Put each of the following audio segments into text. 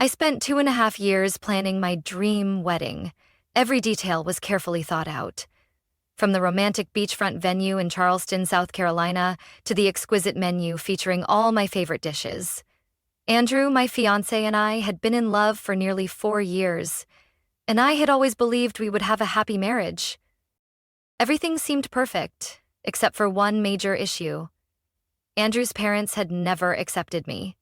I spent 2.5 years planning my dream wedding. Every detail was carefully thought out. From the romantic beachfront venue in Charleston, South Carolina, to the exquisite menu featuring all my favorite dishes. Andrew, my fiancé, and I had been in love for nearly 4 years, and I had always believed we would have a happy marriage. Everything seemed perfect, except for one major issue. Andrew's parents had never accepted me.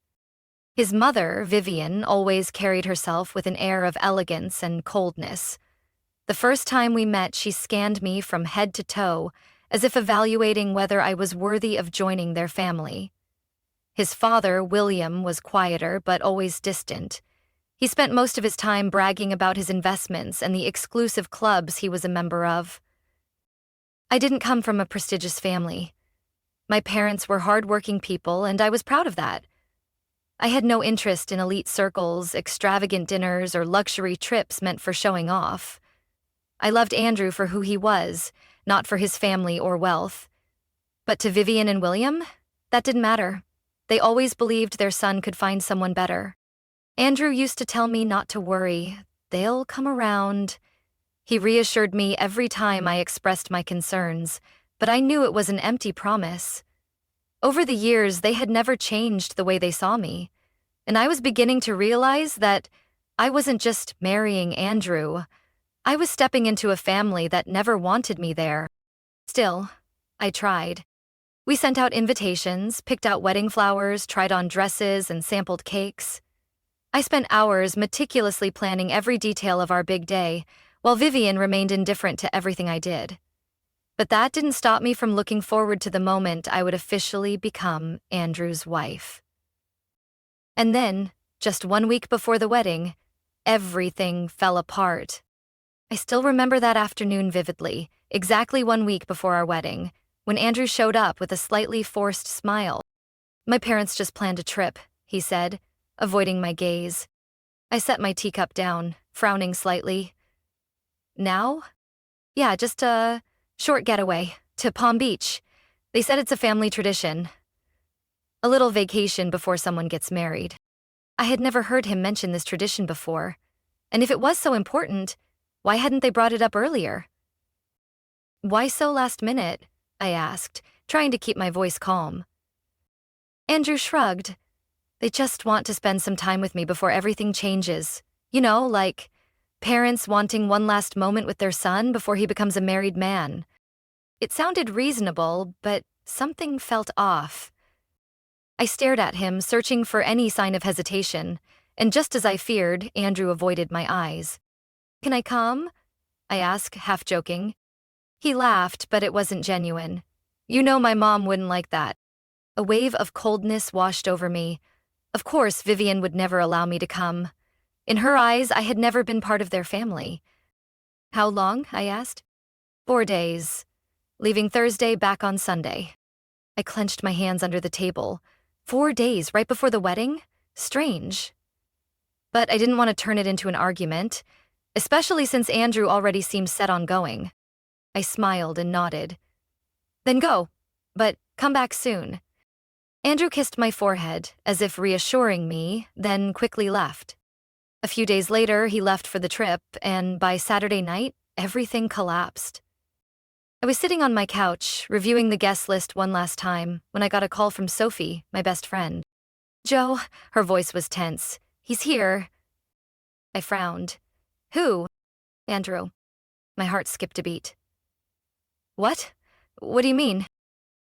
His mother, Vivian, always carried herself with an air of elegance and coldness. The first time we met, she scanned me from head to toe, as if evaluating whether I was worthy of joining their family. His father, William, was quieter but always distant. He spent most of his time bragging about his investments and the exclusive clubs he was a member of. I didn't come from a prestigious family. My parents were hardworking people, and I was proud of that. I had no interest in elite circles, extravagant dinners, or luxury trips meant for showing off. I loved Andrew for who he was, not for his family or wealth. But to Vivian and William, that didn't matter. They always believed their son could find someone better. Andrew used to tell me not to worry. They'll come around. He reassured me every time I expressed my concerns, but I knew it was an empty promise. Over the years, they had never changed the way they saw me, and I was beginning to realize that I wasn't just marrying Andrew. I was stepping into a family that never wanted me there. Still, I tried. We sent out invitations, picked out wedding flowers, tried on dresses, and sampled cakes. I spent hours meticulously planning every detail of our big day, while Vivian remained indifferent to everything I did. But that didn't stop me from looking forward to the moment I would officially become Andrew's wife. And then, just 1 week before the wedding, everything fell apart. I still remember that afternoon vividly, exactly 1 week before our wedding, when Andrew showed up with a slightly forced smile. "My parents just planned a trip," he said, avoiding my gaze. I set my teacup down, frowning slightly. "Now? Yeah, just a short getaway to Palm Beach. They said it's a family tradition. A little vacation before someone gets married." I had never heard him mention this tradition before, and if it was so important, why hadn't they brought it up earlier? "Why so last minute?" I asked, trying to keep my voice calm. Andrew shrugged. "They just want to spend some time with me before everything changes. You know, like parents wanting one last moment with their son before he becomes a married man." It sounded reasonable, but something felt off. I stared at him, searching for any sign of hesitation, and just as I feared, Andrew avoided my eyes. "Can I come?" I asked, half joking. He laughed, but it wasn't genuine. "You know my mom wouldn't like that." A wave of coldness washed over me. Of course, Vivian would never allow me to come. In her eyes, I had never been part of their family. "How long?" I asked. 4 days. Leaving Thursday, back on Sunday." I clenched my hands under the table. 4 days, right before the wedding? Strange. But I didn't want to turn it into an argument, especially since Andrew already seemed set on going. I smiled and nodded. "Then go, but come back soon." Andrew kissed my forehead, as if reassuring me, then quickly left. A few days later, he left for the trip, and by Saturday night, everything collapsed. I was sitting on my couch, reviewing the guest list one last time, when I got a call from Sophie, my best friend. "Joe," her voice was tense. "He's here." I frowned. "Who?" "Andrew." My heart skipped a beat. "What? What do you mean?"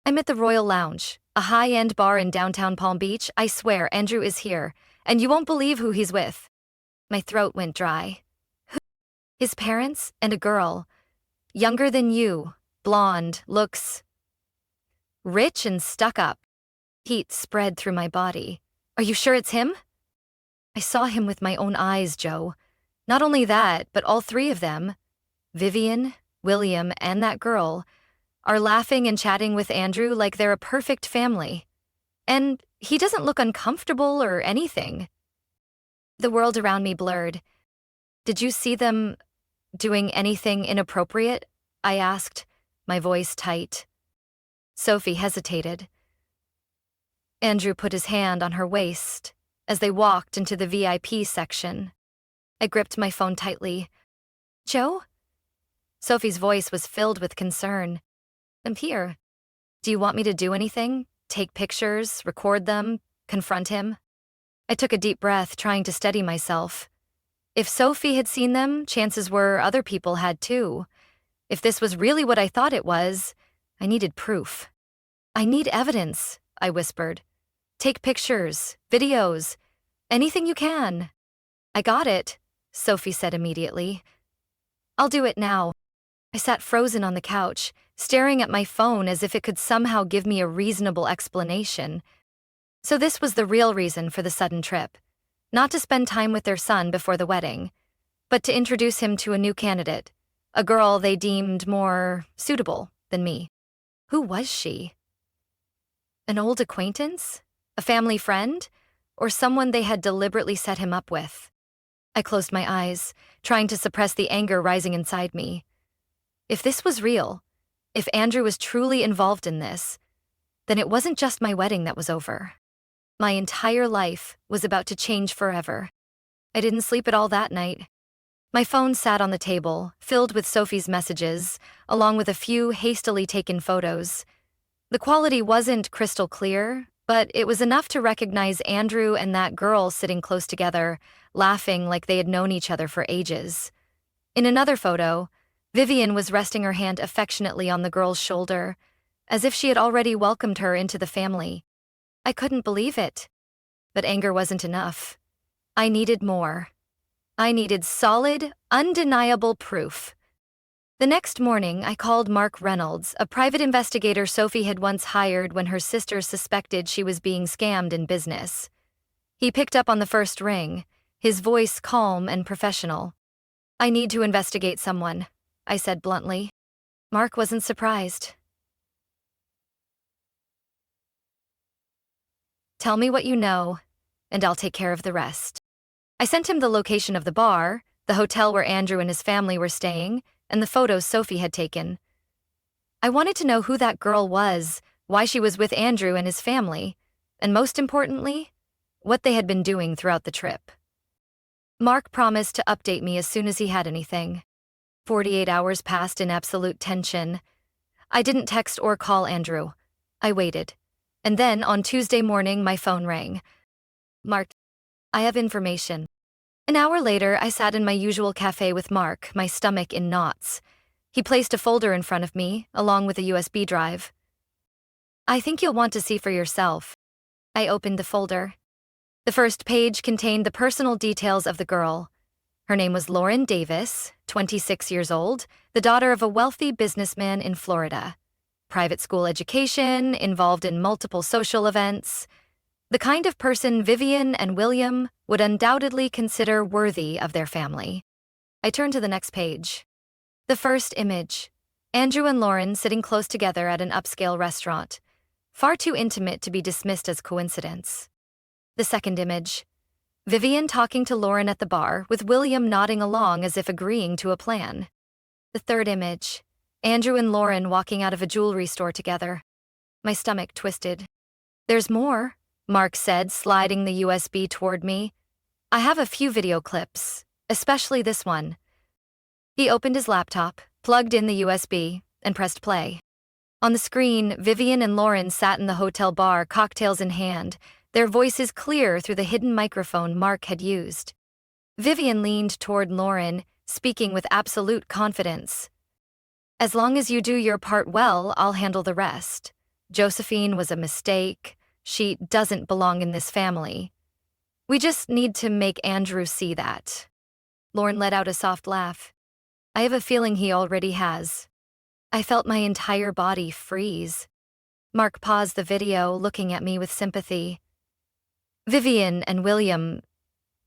"I'm at the Royal Lounge, a high-end bar in downtown Palm Beach. I swear, Andrew is here, and you won't believe who he's with." My throat went dry. "Who?" "His parents and a girl. Younger than you, blonde, looks rich and stuck up." Heat spread through my body. "Are you sure it's him?" "I saw him with my own eyes, Joe. Not only that, but all three of them, Vivian, William, and that girl, are laughing and chatting with Andrew like they're a perfect family. And he doesn't look uncomfortable or anything." The world around me blurred. "Did you see them doing anything inappropriate?" I asked, my voice tight. Sophie hesitated. Andrew put his hand on her waist, as they walked into the VIP section. I gripped my phone tightly. "Joe?" Sophie's voice was filled with concern. "I'm here. Do you want me to do anything? Take pictures, record them, confront him?" I took a deep breath, trying to steady myself. If Sophie had seen them, chances were other people had too. If this was really what I thought it was, I needed proof. "I need evidence," I whispered. "Take pictures, videos, anything you can." "I got it," Sophie said immediately. "I'll do it now." I sat frozen on the couch, staring at my phone as if it could somehow give me a reasonable explanation. So this was the real reason for the sudden trip. Not to spend time with their son before the wedding, but to introduce him to a new candidate, a girl they deemed more suitable than me. Who was she? An old acquaintance? A family friend? Or someone they had deliberately set him up with? I closed my eyes, trying to suppress the anger rising inside me. If this was real, if Andrew was truly involved in this, then it wasn't just my wedding that was over. My entire life was about to change forever. I didn't sleep at all that night. My phone sat on the table, filled with Sophie's messages, along with a few hastily taken photos. The quality wasn't crystal clear, but it was enough to recognize Andrew and that girl sitting close together, laughing like they had known each other for ages. In another photo, Vivian was resting her hand affectionately on the girl's shoulder, as if she had already welcomed her into the family. I couldn't believe it. But anger wasn't enough. I needed more. I needed solid, undeniable proof. The next morning, I called Mark Reynolds, a private investigator Sophie had once hired when her sister suspected she was being scammed in business. He picked up on the first ring, his voice calm and professional. "I need to investigate someone," I said bluntly. Mark wasn't surprised. "Tell me what you know, and I'll take care of the rest." I sent him the location of the bar, the hotel where Andrew and his family were staying, and the photos Sophie had taken. I wanted to know who that girl was, why she was with Andrew and his family, and most importantly, what they had been doing throughout the trip. Mark promised to update me as soon as he had anything. 48 hours passed in absolute tension. I didn't text or call Andrew. I waited. And then, on Tuesday morning, my phone rang. "Mark, I have information." An hour later, I sat in my usual cafe with Mark, my stomach in knots. He placed a folder in front of me, along with a USB drive. "I think you'll want to see for yourself." I opened the folder. The first page contained the personal details of the girl. Her name was Lauren Davis, 26 years old, the daughter of a wealthy businessman in Florida. Private school education, involved in multiple social events. The kind of person Vivian and William would undoubtedly consider worthy of their family. I turned to the next page. The first image. Andrew and Lauren sitting close together at an upscale restaurant. Far too intimate to be dismissed as coincidence. The second image. Vivian talking to Lauren at the bar, with William nodding along as if agreeing to a plan. The third image. Andrew and Lauren walking out of a jewelry store together. My stomach twisted. "There's more," Mark said, sliding the USB toward me. "I have a few video clips, especially this one." He opened his laptop, plugged in the USB, and pressed play. On the screen, Vivian and Lauren sat in the hotel bar, cocktails in hand, their voices clear through the hidden microphone Mark had used. Vivian leaned toward Lauren, speaking with absolute confidence. "As long as you do your part well, I'll handle the rest. Josephine was a mistake. She doesn't belong in this family. We just need to make Andrew see that." Lauren let out a soft laugh. I have a feeling he already has. I felt my entire body freeze. Mark paused the video, looking at me with sympathy. "Vivian and William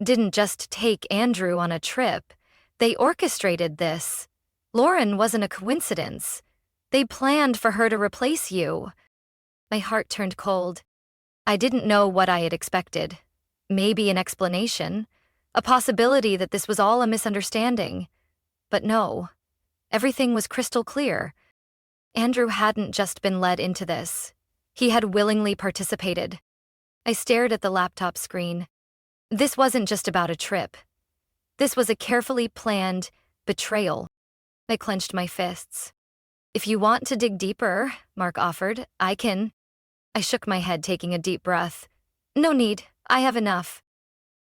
didn't just take Andrew on a trip. They orchestrated this. Lauren wasn't a coincidence. They planned for her to replace you." My heart turned cold. I didn't know what I had expected. Maybe an explanation, a possibility that this was all a misunderstanding. But no, everything was crystal clear. Andrew hadn't just been led into this. He had willingly participated. I stared at the laptop screen. This wasn't just about a trip. This was a carefully planned betrayal. I clenched my fists. If you want to dig deeper, Mark offered, I can. I shook my head, taking a deep breath. No need, I have enough.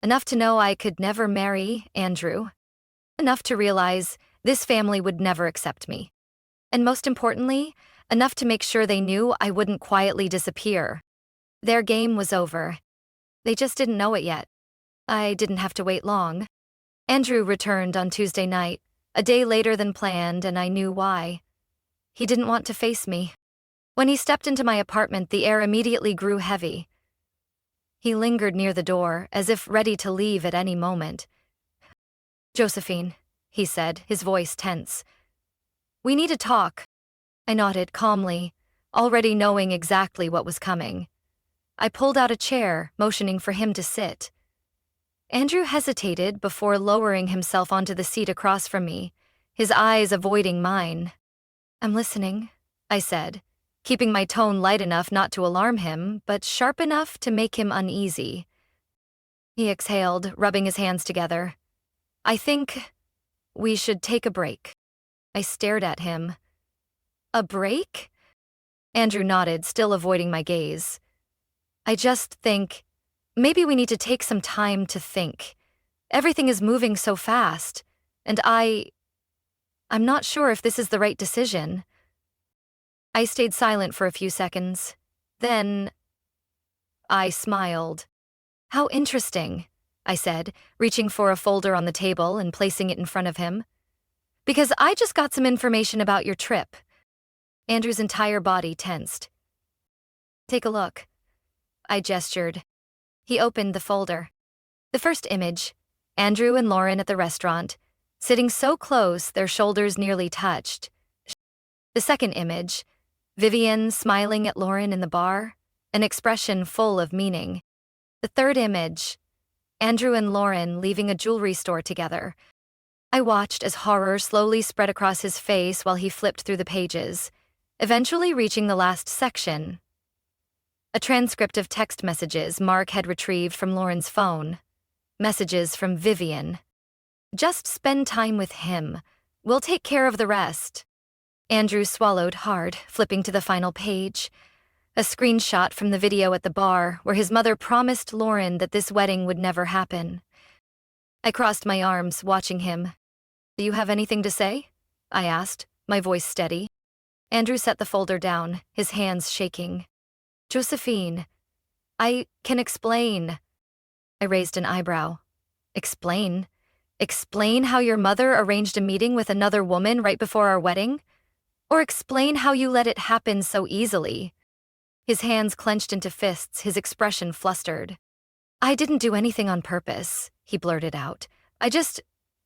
Enough to know I could never marry Andrew. Enough to realize this family would never accept me. And most importantly, enough to make sure they knew I wouldn't quietly disappear. Their game was over. They just didn't know it yet. I didn't have to wait long. Andrew returned on Tuesday night, a day later than planned, and I knew why. He didn't want to face me. When he stepped into my apartment, the air immediately grew heavy. He lingered near the door, as if ready to leave at any moment. Josephine, he said, his voice tense. We need to talk. I nodded calmly, already knowing exactly what was coming. I pulled out a chair, motioning for him to sit. Andrew hesitated before lowering himself onto the seat across from me, his eyes avoiding mine. I'm listening, I said, keeping my tone light enough not to alarm him, but sharp enough to make him uneasy. He exhaled, rubbing his hands together. I think we should take a break. I stared at him. A break? Andrew nodded, still avoiding my gaze. I just think maybe we need to take some time to think. Everything is moving so fast, and I'm not sure if this is the right decision. I stayed silent for a few seconds. Then I smiled. How interesting, I said, reaching for a folder on the table and placing it in front of him. Because I just got some information about your trip. Andrew's entire body tensed. Take a look. I gestured. He opened the folder. The first image, Andrew and Lauren at the restaurant, sitting so close their shoulders nearly touched. The second image, Vivian smiling at Lauren in the bar, an expression full of meaning. The third image, Andrew and Lauren leaving a jewelry store together. I watched as horror slowly spread across his face while he flipped through the pages, eventually reaching the last section. A transcript of text messages Mark had retrieved from Lauren's phone. Messages from Vivian. Just spend time with him. We'll take care of the rest. Andrew swallowed hard, flipping to the final page. A screenshot from the video at the bar where his mother promised Lauren that this wedding would never happen. I crossed my arms, watching him. Do you have anything to say? I asked, my voice steady. Andrew set the folder down, his hands shaking. Josephine, I can explain. I raised an eyebrow. Explain? Explain how your mother arranged a meeting with another woman right before our wedding? Or explain how you let it happen so easily? His hands clenched into fists, his expression flustered. I didn't do anything on purpose, he blurted out. I just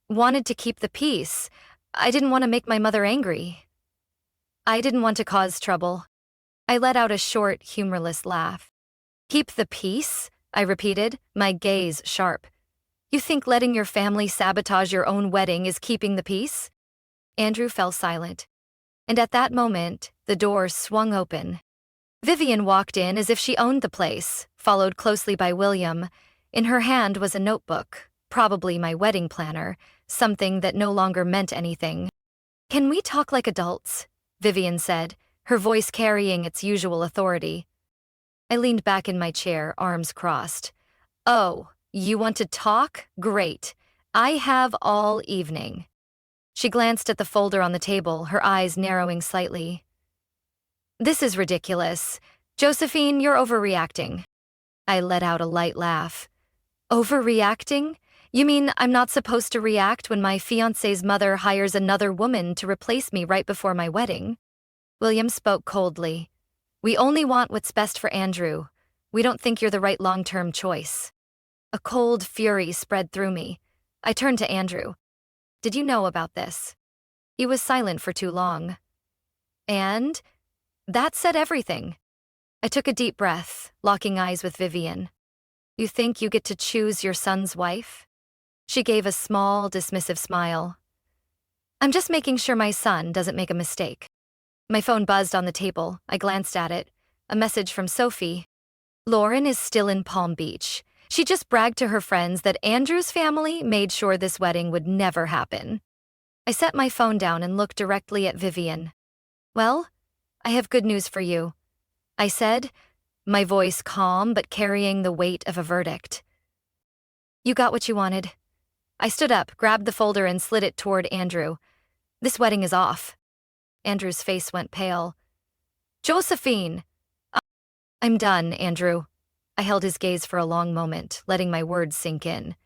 wanted to keep the peace. I didn't want to make my mother angry. I didn't want to cause trouble. I let out a short, humorless laugh. Keep the peace? I repeated, my gaze sharp. You think letting your family sabotage your own wedding is keeping the peace? Andrew fell silent. And at that moment, the door swung open. Vivian walked in as if she owned the place, followed closely by William. In her hand was a notebook, probably my wedding planner, something that no longer meant anything. Can we talk like adults? Vivian said, her voice carrying its usual authority. I leaned back in my chair, arms crossed. Oh, you want to talk? Great. I have all evening. She glanced at the folder on the table, her eyes narrowing slightly. This is ridiculous. Josephine, you're overreacting. I let out a light laugh. Overreacting? You mean I'm not supposed to react when my fiancé's mother hires another woman to replace me right before my wedding? William spoke coldly. We only want what's best for Andrew. We don't think you're the right long-term choice. A cold fury spread through me. I turned to Andrew. Did you know about this? He was silent for too long. And that said everything. I took a deep breath, locking eyes with Vivian. You think you get to choose your son's wife? She gave a small, dismissive smile. I'm just making sure my son doesn't make a mistake. My phone buzzed on the table. I glanced at it. A message from Sophie. Lauren is still in Palm Beach. She just bragged to her friends that Andrew's family made sure this wedding would never happen. I set my phone down and looked directly at Vivian. "Well, I have good news for you," I said, my voice calm but carrying the weight of a verdict. "You got what you wanted." I stood up, grabbed the folder, and slid it toward Andrew. "This wedding is off." Andrew's face went pale. "Josephine!" "I'm done, Andrew." I held his gaze for a long moment, letting my words sink in.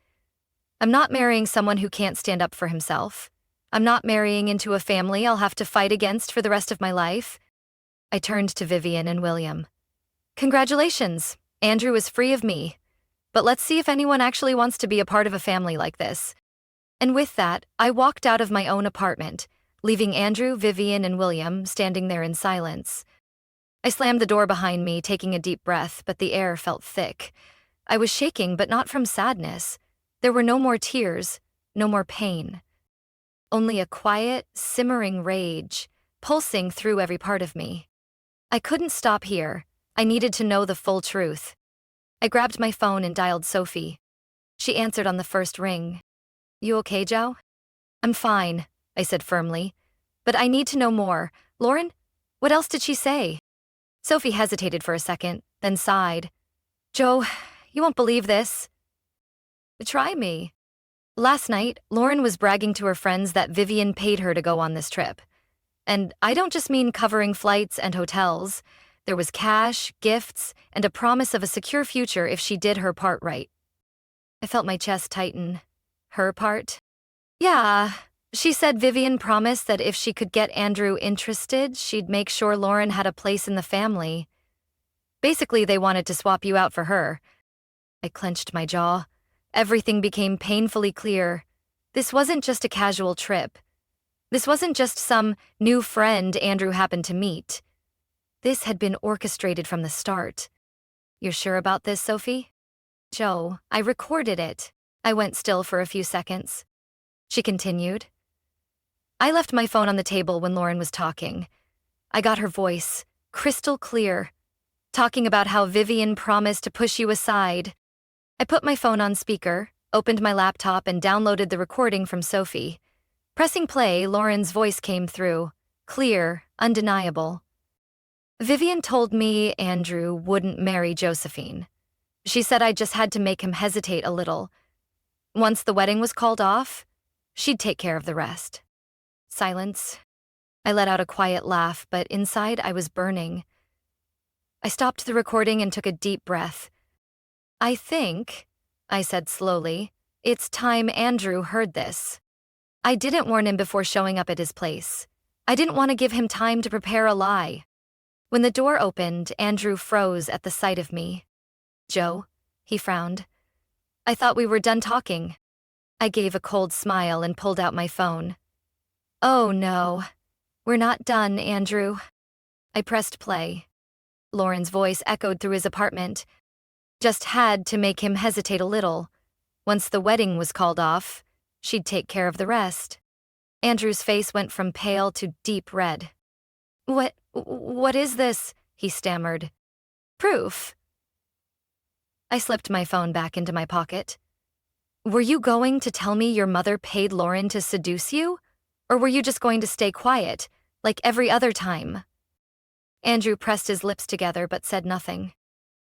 "I'm not marrying someone who can't stand up for himself. I'm not marrying into a family I'll have to fight against for the rest of my life." I turned to Vivian and William. "Congratulations, Andrew is free of me. But let's see if anyone actually wants to be a part of a family like this." And with that, I walked out of my own apartment, leaving Andrew, Vivian, and William standing there in silence. I slammed the door behind me, taking a deep breath, but the air felt thick. I was shaking, but not from sadness. There were no more tears, no more pain. Only a quiet, simmering rage, pulsing through every part of me. I couldn't stop here. I needed to know the full truth. I grabbed my phone and dialed Sophie. She answered on the first ring. "You okay, Joe?" "I'm fine," I said firmly. "But I need to know more. Lauren, what else did she say?" Sophie hesitated for a second, then sighed. "Joe, you won't believe this." "Try me." "Last night, Lauren was bragging to her friends that Vivian paid her to go on this trip. And I don't just mean covering flights and hotels. There was cash, gifts, and a promise of a secure future if she did her part right." I felt my chest tighten. Her part? "Yeah. She said Vivian promised that if she could get Andrew interested, she'd make sure Lauren had a place in the family. Basically, they wanted to swap you out for her." I clenched my jaw. Everything became painfully clear. This wasn't just a casual trip. This wasn't just some new friend Andrew happened to meet. This had been orchestrated from the start. "You're sure about this, Sophie?" "Joe, I recorded it." I went still for a few seconds. She continued. "I left my phone on the table when Lauren was talking. I got her voice, crystal clear, talking about how Vivian promised to push you aside." I put my phone on speaker, opened my laptop, and downloaded the recording from Sophie. Pressing play, Lauren's voice came through, clear, undeniable. "Vivian told me Andrew wouldn't marry Josephine. She said I just had to make him hesitate a little. Once the wedding was called off, she'd take care of the rest." Silence. I let out a quiet laugh, but inside I was burning. I stopped the recording and took a deep breath. "I think," I said slowly, "it's time Andrew heard this. I didn't warn him before showing up at his place. I didn't want to give him time to prepare a lie." When the door opened, Andrew froze at the sight of me. "Joe," he frowned. "I thought we were done talking." I gave a cold smile and pulled out my phone. "Oh no, we're not done, Andrew." I pressed play. Lauren's voice echoed through his apartment. "Just had to make him hesitate a little. Once the wedding was called off, she'd take care of the rest." Andrew's face went from pale to deep red. What is this?" he stammered. "Proof." I slipped my phone back into my pocket. "Were you going to tell me your mother paid Lauren to seduce you? Or were you just going to stay quiet, like every other time?" Andrew pressed his lips together but said nothing.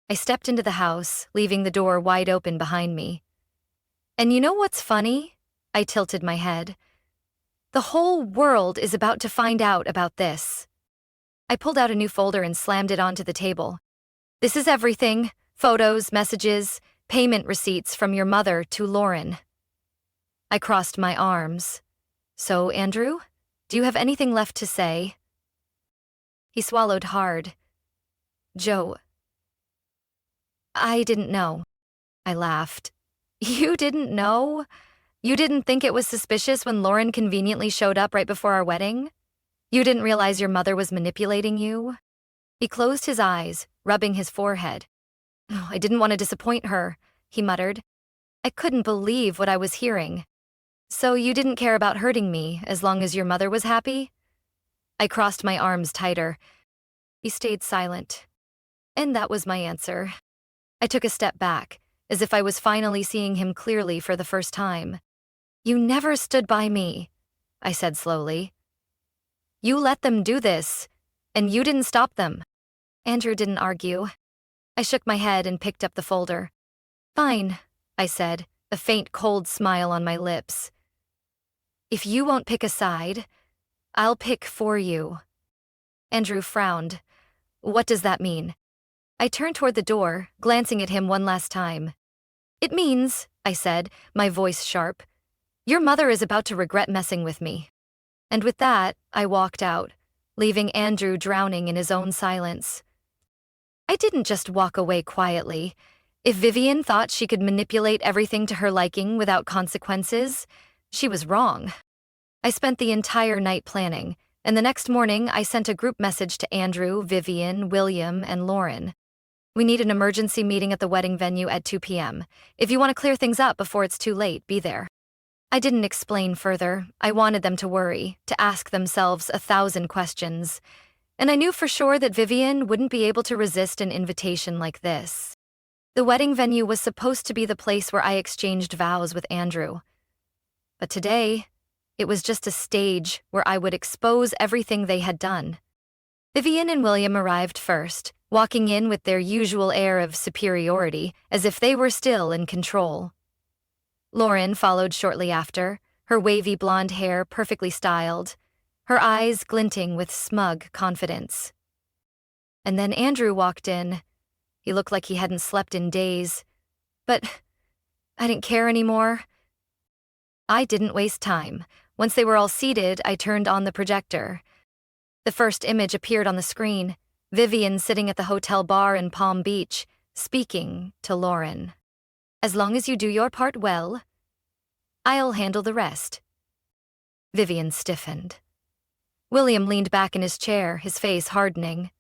I stepped into the house, leaving the door wide open behind me. "And you know what's funny?" I tilted my head. "The whole world is about to find out about this." I pulled out a new folder and slammed it onto the table. "This is everything: photos, messages, payment receipts from your mother to Lauren." I crossed my arms. "So, Andrew, do you have anything left to say?" He swallowed hard. "Joe, I didn't know." I laughed. "You didn't know? You didn't think it was suspicious when Lauren conveniently showed up right before our wedding? You didn't realize your mother was manipulating you?" He closed his eyes, rubbing his forehead. "Oh, I didn't want to disappoint her," he muttered. I couldn't believe what I was hearing. "So you didn't care about hurting me as long as your mother was happy?" I crossed my arms tighter. He stayed silent. And that was my answer. I took a step back, as if I was finally seeing him clearly for the first time. "You never stood by me," I said slowly. "You let them do this, and you didn't stop them." Andrew didn't argue. I shook my head and picked up the folder. "Fine," I said, a faint cold smile on my lips. "If you won't pick a side, I'll pick for you." Andrew frowned. "What does that mean?" I turned toward the door, glancing at him one last time. "It means," I said, my voice sharp, "your mother is about to regret messing with me." And with that, I walked out, leaving Andrew drowning in his own silence. I didn't just walk away quietly. If Vivian thought she could manipulate everything to her liking without consequences, she was wrong. I spent the entire night planning, and the next morning I sent a group message to Andrew, Vivian, William, and Lauren. "We need an emergency meeting at the wedding venue at 2 p.m. If you want to clear things up before it's too late, be there." I didn't explain further. I wanted them to worry, to ask themselves 1,000 questions. And I knew for sure that Vivian wouldn't be able to resist an invitation like this. The wedding venue was supposed to be the place where I exchanged vows with Andrew. But today, it was just a stage where I would expose everything they had done. Vivian and William arrived first, walking in with their usual air of superiority, as if they were still in control. Lauren followed shortly after, her wavy blonde hair perfectly styled, her eyes glinting with smug confidence. And then Andrew walked in. He looked like he hadn't slept in days. But I didn't care anymore. I didn't waste time. Once they were all seated, I turned on the projector. The first image appeared on the screen, Vivian sitting at the hotel bar in Palm Beach, speaking to Lauren. "As long as you do your part well, I'll handle the rest." Vivian stiffened. William leaned back in his chair, his face hardening.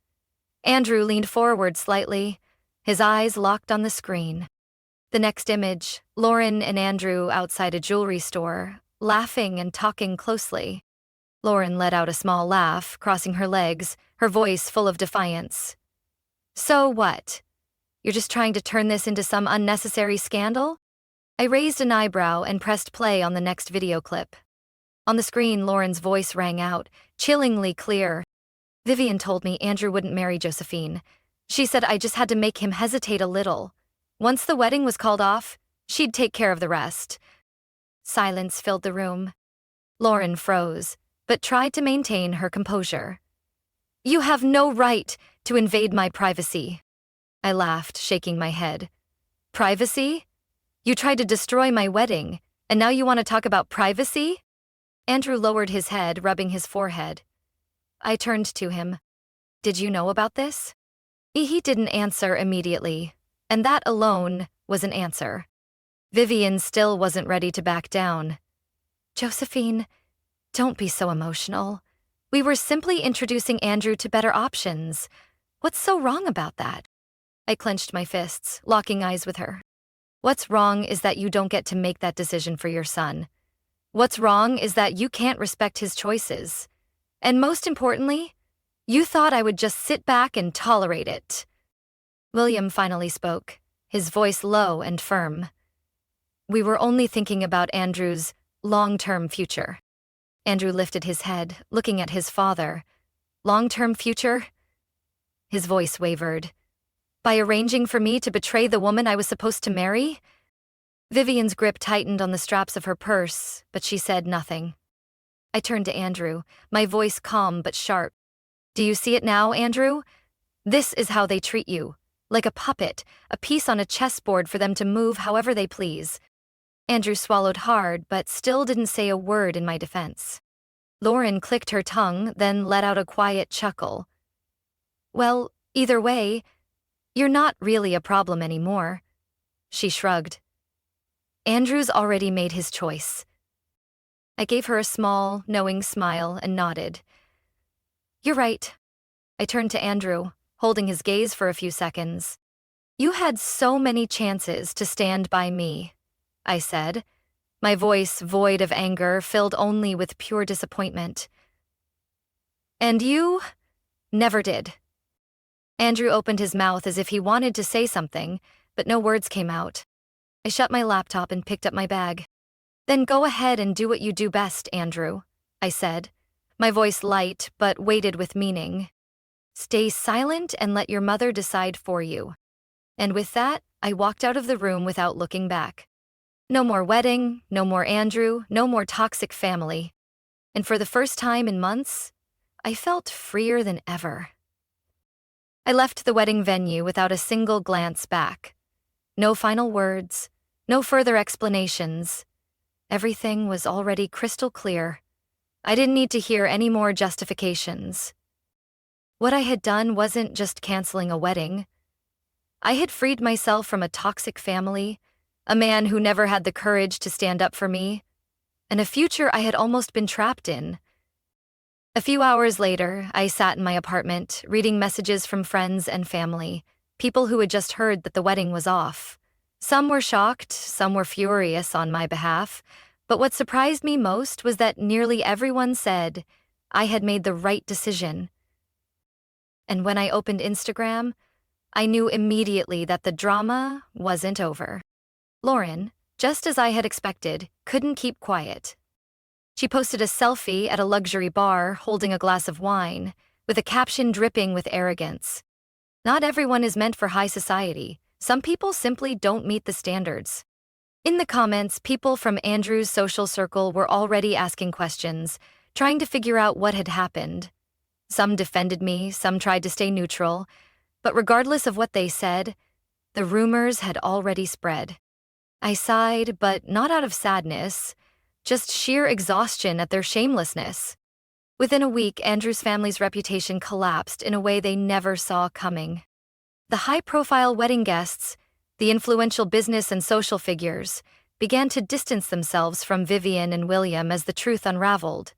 Andrew leaned forward slightly, his eyes locked on the screen. The next image, Lauren and Andrew outside a jewelry store, laughing and talking closely. Lauren let out a small laugh, crossing her legs, her voice full of defiance. "So what? You're just trying to turn this into some unnecessary scandal?" I raised an eyebrow and pressed play on the next video clip. On the screen, Lauren's voice rang out, chillingly clear. "Vivian told me Andrew wouldn't marry Josephine. She said I just had to make him hesitate a little. Once the wedding was called off, she'd take care of the rest." Silence filled the room. Lauren froze, but tried to maintain her composure. "You have no right to invade my privacy." I laughed, shaking my head. "Privacy? You tried to destroy my wedding, and now you want to talk about privacy?" Andrew lowered his head, rubbing his forehead. I turned to him. "Did you know about this?" He didn't answer immediately, and that alone was an answer. Vivian still wasn't ready to back down. "Josephine, don't be so emotional. We were simply introducing Andrew to better options. What's so wrong about that?" I clenched my fists, locking eyes with her. "What's wrong is that you don't get to make that decision for your son. What's wrong is that you can't respect his choices. And most importantly, you thought I would just sit back and tolerate it." William finally spoke, his voice low and firm. "We were only thinking about Andrew's long-term future." Andrew lifted his head, looking at his father. "Long-term future?" His voice wavered. "By arranging for me to betray the woman I was supposed to marry?" Vivian's grip tightened on the straps of her purse, but she said nothing. I turned to Andrew, my voice calm but sharp. "Do you see it now, Andrew? This is how they treat you. Like a puppet, a piece on a chessboard for them to move however they please." Andrew swallowed hard, but still didn't say a word in my defense. Lauren clicked her tongue, then let out a quiet chuckle. "Well, either way, you're not really a problem anymore." She shrugged. "Andrew's already made his choice." I gave her a small, knowing smile and nodded. "You're right." I turned to Andrew, holding his gaze for a few seconds. "You had so many chances to stand by me," I said, my voice void of anger, filled only with pure disappointment. "And you never did." Andrew opened his mouth as if he wanted to say something, but no words came out. I shut my laptop and picked up my bag. "Then go ahead and do what you do best, Andrew," I said, my voice light but weighted with meaning. "Stay silent and let your mother decide for you." And with that, I walked out of the room without looking back. No more wedding, no more Andrew, no more toxic family. And for the first time in months, I felt freer than ever. I left the wedding venue without a single glance back. No final words, no further explanations. Everything was already crystal clear. I didn't need to hear any more justifications. What I had done wasn't just canceling a wedding. I had freed myself from a toxic family, a man who never had the courage to stand up for me, and a future I had almost been trapped in. A few hours later, I sat in my apartment, reading messages from friends and family, people who had just heard that the wedding was off. Some were shocked, some were furious on my behalf, but what surprised me most was that nearly everyone said I had made the right decision. And when I opened Instagram, I knew immediately that the drama wasn't over. Lauren, just as I had expected, couldn't keep quiet. She posted a selfie at a luxury bar holding a glass of wine, with a caption dripping with arrogance. "Not everyone is meant for high society. Some people simply don't meet the standards." In the comments, people from Andrew's social circle were already asking questions, trying to figure out what had happened. Some defended me, some tried to stay neutral, but regardless of what they said, the rumors had already spread. I sighed, but not out of sadness, just sheer exhaustion at their shamelessness. Within a week, Andrew's family's reputation collapsed in a way they never saw coming. The high-profile wedding guests, the influential business and social figures, began to distance themselves from Vivian and William as the truth unraveled.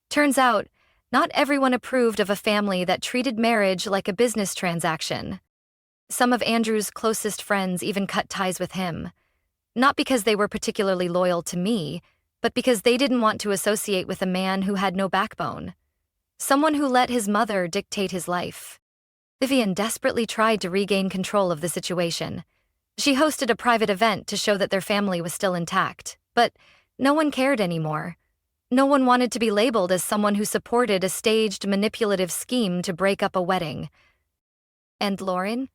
Turns out, not everyone approved of a family that treated marriage like a business transaction. Some of Andrew's closest friends even cut ties with him, not because they were particularly loyal to me, but because they didn't want to associate with a man who had no backbone, someone who let his mother dictate his life. Vivian desperately tried to regain control of the situation. She hosted a private event to show that their family was still intact, but no one cared anymore. No one wanted to be labeled as someone who supported a staged, manipulative scheme to break up a wedding. And Lauren?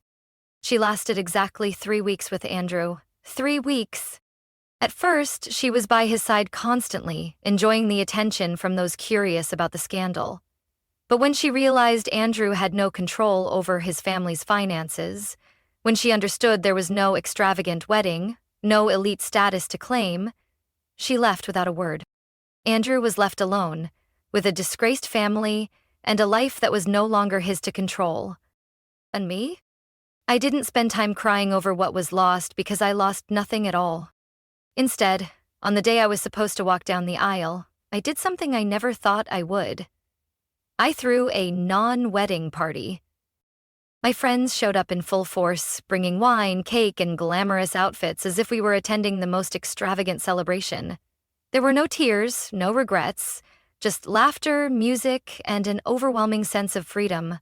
She lasted exactly 3 weeks with Andrew. 3 weeks. At first, she was by his side constantly, enjoying the attention from those curious about the scandal. But when she realized Andrew had no control over his family's finances, when she understood there was no extravagant wedding, no elite status to claim, she left without a word. Andrew was left alone, with a disgraced family and a life that was no longer his to control. And me? I didn't spend time crying over what was lost because I lost nothing at all. Instead, on the day I was supposed to walk down the aisle, I did something I never thought I would. I threw a non-wedding party. My friends showed up in full force, bringing wine, cake, and glamorous outfits as if we were attending the most extravagant celebration. There were no tears, no regrets, just laughter, music, and an overwhelming sense of freedom.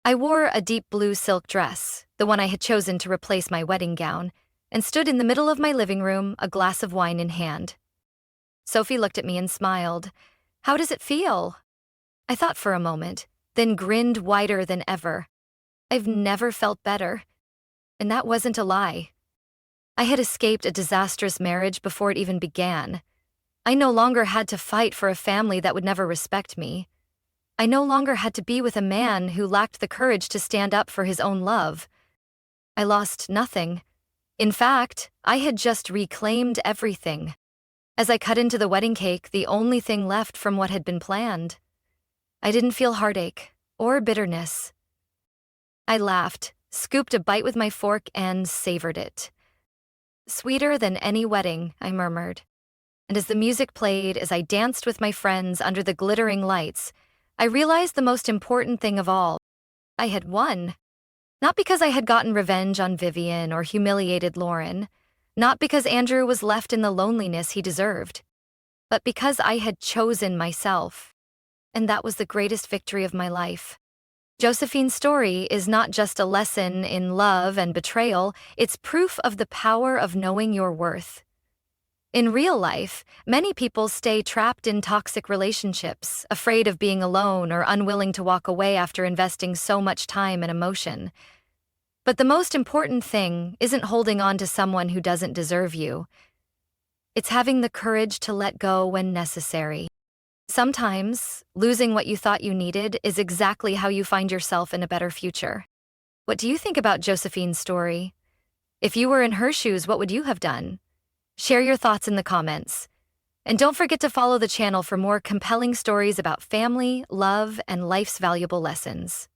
I wore a deep blue silk dress, the one I had chosen to replace my wedding gown, and stood in the middle of my living room, a glass of wine in hand. Sophie looked at me and smiled. "How does it feel?" I thought for a moment, then grinned wider than ever. I've never felt better. And that wasn't a lie. I had escaped a disastrous marriage before it even began. I no longer had to fight for a family that would never respect me. I no longer had to be with a man who lacked the courage to stand up for his own love. I lost nothing. In fact, I had just reclaimed everything. As I cut into the wedding cake, the only thing left from what had been planned. I didn't feel heartache or bitterness. I laughed, scooped a bite with my fork, and savored it. "Sweeter than any wedding," I murmured. And as the music played, as I danced with my friends under the glittering lights, I realized the most important thing of all. I had won. Not because I had gotten revenge on Vivian or humiliated Lauren, not because Andrew was left in the loneliness he deserved, but because I had chosen myself. And that was the greatest victory of my life. Josephine's story is not just a lesson in love and betrayal, it's proof of the power of knowing your worth. In real life, many people stay trapped in toxic relationships, afraid of being alone or unwilling to walk away after investing so much time and emotion. But the most important thing isn't holding on to someone who doesn't deserve you. It's having the courage to let go when necessary. Sometimes, losing what you thought you needed is exactly how you find yourself in a better future. What do you think about Josephine's story? If you were in her shoes, what would you have done? Share your thoughts in the comments. And don't forget to follow the channel for more compelling stories about family, love, and life's valuable lessons.